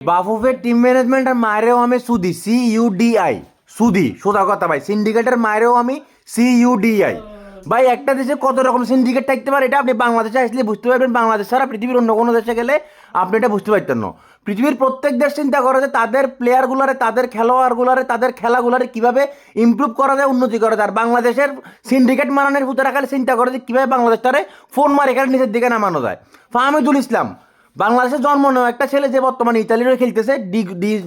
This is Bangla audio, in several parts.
বাফুফের টিম ম্যানেজমেন্টের মায়েরও আমি সুদি CUDI সুদি সোজা কথা ভাই। সিন্ডিকেটের মায়েরও আমি CUDI ভাই। একটা দেশে কত রকম সিন্ডিকেট থাকতে পারে এটা আপনি বাংলাদেশে আসলে বুঝতে পারবেন। বাংলাদেশ ছাড়া পৃথিবীর অন্য কোনো দেশে গেলে আপনি এটা বুঝতে পারতেন না। পৃথিবীর প্রত্যেক দেশ চিন্তা করে যে তাদের প্লেয়ারগুলারে, তাদের খেলোয়াড়গুলারে, তাদের খেলাগুলারে কীভাবে ইমপ্রুভ করা যায়, উন্নতি করা যায়। আর বাংলাদেশের সিন্ডিকেট মারানোর ভূতেরা খালি চিন্তা করে যে কীভাবে বাংলাদেশটারে ফোন মারে এখানে নিচের দিকে নামানো যায়। ফাহমিদুল ইসলাম বাংলাদেশের জন্ম নেওয়া একটা ছেলে, যে বর্তমানে ইতালির হয়ে খেলতেছে,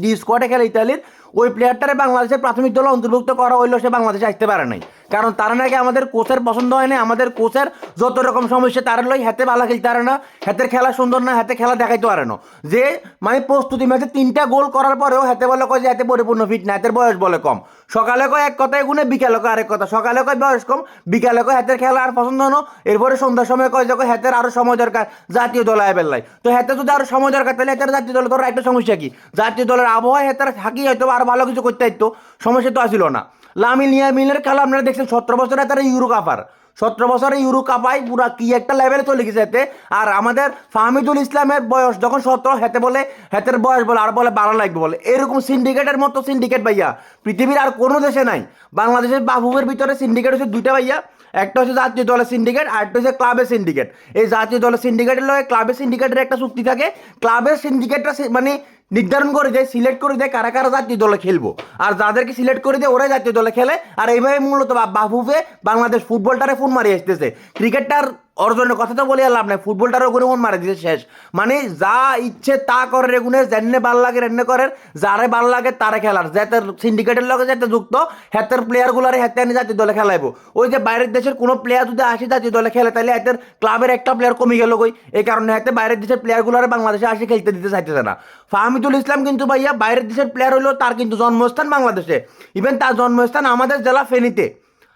ডি স্কোয়াডে খেলে ইতালির। ওই প্লেয়ারটারে বাংলাদেশের প্রাথমিক দলে অন্তর্ভুক্ত করা হইলেও সে বাংলাদেশে আসতে পারে নাই, কারণ তারা নাকি আমাদের কোচের পছন্দ হয় না। আমাদের কোচের যত রকম সমস্যা তার লই, হাতে ভালো খেলতে পারে না, হাতের খেলা সুন্দর না, হাতে খেলা দেখাইতে পারে না। যে মানে প্রস্তুতি ম্যাচে 3টা গোল করার পরেও হাতে বলে কয় যে হাতে পরিপূর্ণ ফিট না, হাতের বয়স বলে কম। সকালে কয় এক কথায় গুনে, বিকালে কয় আরেক কথা। সকালে কয় বয়স কম, বিকালে কয় হাতের খেলা আর পছন্দ হনো, এরপরে সন্ধ্যার সময় কয় যে হাতের আরো সময় দরকার জাতীয় দলে আইবেলাই। তো হাতে যদি আরো সময় দরকার তাহলে হাতের জাতীয় দলে ধরো একটা সমস্যা কি, জাতীয় দলের আবহাওয়া হাতের থাকি হয়তো আরো ভালো কিছু করতে হইতো, সমস্যা তো আসিল না। লামিন ইয়ামিনের খেলা আপনারা দেখছেন, 17 বছরে তারা ইউরো কাপার, 17 বছরে ইউরো কাপাই পুরা কি একটা লেভেলে চলে গেছে এতে। আর আমাদের ফাহমিদুল ইসলামের বয়স যখন 17, হেতে বলে হেতের বয়স বলে আর বলে 12 লাগবে বলে। এরকম সিন্ডিকেটের মতো সিন্ডিকেট ভাইয়া পৃথিবীর আর কোনো দেশে নাই। বাংলাদেশের বাফুফের ভিতরে সিন্ডিকেট হচ্ছে 2টা ভাইয়া, একটা হচ্ছে জাতীয় দলের সিন্ডিকেট আর একটা হচ্ছে ক্লাবের সিন্ডিকেট। এই জাতীয় দলের সিন্ডিকেটের লগে ক্লাবের সিন্ডিকেটের একটা চুক্তি থাকে। ক্লাবের সিন্ডিকেটটা মানে নির্ধারণ করে দেয়, সিলেক্ট করে দেয় কারা কারা জাতীয় দলে খেলবো, আর যাদেরকে সিলেক্ট করে দেয় ওরাই জাতীয় দলে খেলে। আর এইভাবে মূলত বাফুফে বাংলাদেশ ফুটবলটারে ফোন মারিয়ে আসতেছে। ক্রিকেটটার অর্জনের কথা তো বলে লাভ নাই, ফুটবলটারও ওগুলো মন মারা দিতে শেষ। মানে যা ইচ্ছে তা করে রেগুনে, যেনে ভাল লাগে রেন্নে করেন, যারে ভাল লাগে তারে খেলার, যাতে সিন্ডিকেটের লগে যাতে যুক্ত হাতের প্লেয়ারগুলারে হাতে আনি জাতীয় দলে খেলাইবো। ওই যে বাইরের দেশের কোনো প্লেয়ার যদি আসি জাতীয় দলে খেলে তাহলে হাতের ক্লাবের একটা প্লেয়ার কমে গেল কই, এই কারণে হাতে বাইরের দেশের প্লেয়ারগুলারে বাংলাদেশে আসি খেলতে দিতে চাইতেছে না। ফাহমিদুল ইসলাম কিন্তু ভাইয়া বাইরের দেশের প্লেয়ার হইলেও তার কিন্তু জন্মস্থান বাংলাদেশে, ইভেন তার জন্মস্থান আমাদের জেলা ফেনীতে,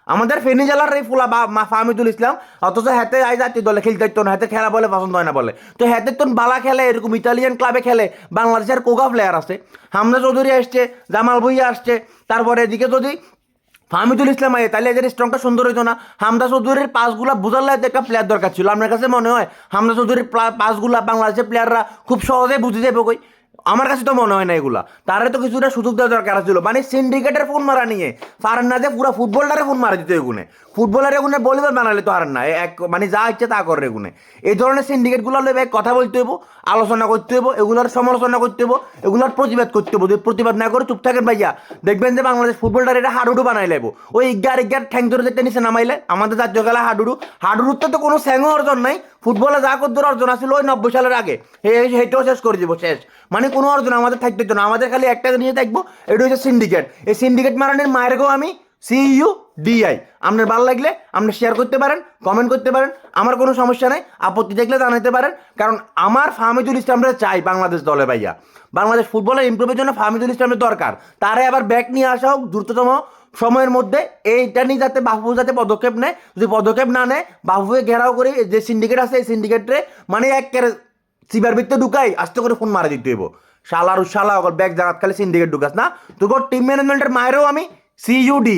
আমাদের ফেনী জেলার এই ফুলা বা ফাহমিদুল ইসলাম। অথচ হাতে আই জাতীয় দলে খেলতে হইতো না, হাতে খেলা বলে পছন্দ হয় না বলে। তো হাতে তো বালা খেলে, এরকম ইতালিয়ান ক্লাবে খেলে, বাংলাদেশের কোগা প্লেয়ার আছে, হামজা চৌধুরী আসছে, জামাল ভুইয়া আসছে। তারপরে এদিকে যদি ফাহমিদুল ইসলাম আয় তাহলে এদের স্ট্রংটা সুন্দর হইতো না। হামজা চৌধুরীর পাসগুলা বুঝার লাগে একটা প্লেয়ার দরকার ছিল। আপনার কাছে মনে হয় হামজা চৌধুরীর পাসগুলা বাংলাদেশের প্লেয়াররা খুব সহজে বুঝে যাবে কই? আমার কাছে তো মনে হয় না এগুলা। তারে তো কিছুটা সুযোগ দেওয়া দরকার ছিল। মানে সিন্ডিকেটের ফোন মারা নিয়ে পারেন না যে পুরো ফুটবলটারে ফোন মারা দিতে এগুনে, ফুটবলের এগুনে বলিবার বানালে তো হারেন না, এক মানে যা ইচ্ছে তা করে এগুনে। এই ধরনের সিন্ডিকেটগুলো লইবে কথা বলতে হইব, আলোচনা করতে হইব, এগুলোর সমালোচনা করতে হইব, এগুলোর প্রতিবাদ করতে হইব। যদি প্রতিবাদ না করে চুপ থাকেন ভাইয়া, দেখবেন যে বাংলাদেশ ফুটবলটার এটা হাডুডু বানাই লাইব। ওই ইগার ঠ্যাং ধরে দেখতে নিচে নামাইলে আমাদের জাতীয় খেলা হাডুডু, হাডুডুতে তো কোনো স্যাংও অর্জন নাই। ফুটবলে যা কদ্দুর অর্জন আছিল ওই 90 সালের আগে, সেইটাও শেষ করে দিব শেষ। মানে কোনো অর্জন আমাদের থাকতে হতো না, আমাদের খালি একটা জিনিস থাকবো, এটা হচ্ছে সিন্ডিকেট। এই সিন্ডিকেট মারানের মায়েরকেও আমি CUDI। আপনার ভালো লাগলে আপনি শেয়ার করতে পারেন, কমেন্ট করতে পারেন, আমার কোনো সমস্যা নাই। আপত্তি দেখলে জানাতে পারেন, কারণ আমার ফাহমিদুল ইসলামরা চাই বাংলাদেশ দলে ভাইয়া। বাংলাদেশ ফুটবলের ইমপ্রুভের জন্য ফাহমিদুল ইসলামের দরকার, তারে আবার ব্যাক নিয়ে আসা হোক দ্রুততম সময়ের মধ্যে। এইটা নিয়ে যাতে বাফু যাতে পদক্ষেপ নেয়, যদি পদক্ষেপ না নেয় বাফুকে ঘেরাও করে যে সিন্ডিকেট আছে এই সিন্ডিকেটরে মানে একেবারে সিবার ভিতরে ঢুকাই আস্তে করে ফোন মারা দিতে হইব। শালার শালা ব্যাগ জাগাত খালি সিন্ডিকেট ঢুকাস না, তোর টিম ম্যানেজমেন্টের মায়েরও আমি CUDI।